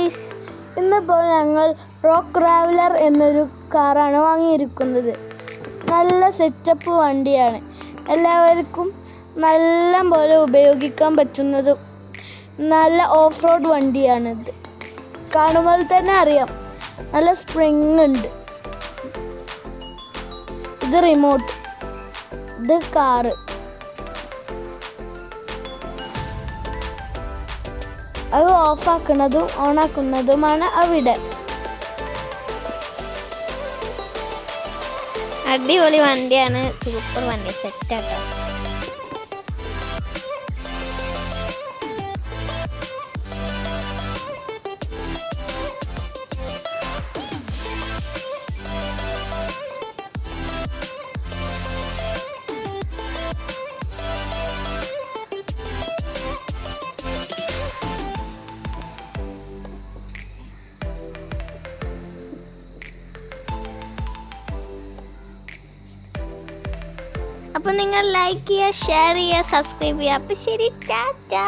Guys, ഇന്നിപ്പോൾ ഞങ്ങൾ rock traveller എന്നൊരു കാറാണ് വാങ്ങിയിരിക്കുന്നത്. നല്ല സെറ്റപ്പ് വണ്ടിയാണ്. എല്ലാവർക്കും നല്ല പോലെ ഉപയോഗിക്കാൻ പറ്റുന്നതും നല്ല ഓഫ് റോഡ് വണ്ടിയാണിത്. കാണുമ്പോൾ തന്നെ അറിയാം, നല്ല സ്പ്രിങ് ഉണ്ട്. ഇത് റിമോട്ട്, ഇത് കാറ്. അത് ഓഫാക്കുന്നതും ഓണാക്കുന്നതുമാണ് അവിടെ. അടിപൊളി വണ്ടിയാണ്, സൂപ്പർ വണ്ടി, സെറ്റാട്ടോ. അപ്പോൾ നിങ്ങൾ ലൈക്ക് ചെയ്യുക, ഷെയർ ചെയ്യുക, സബ്സ്ക്രൈബ് ചെയ്യുക. അപ്പോൾ ശരി, ടാറ്റാ.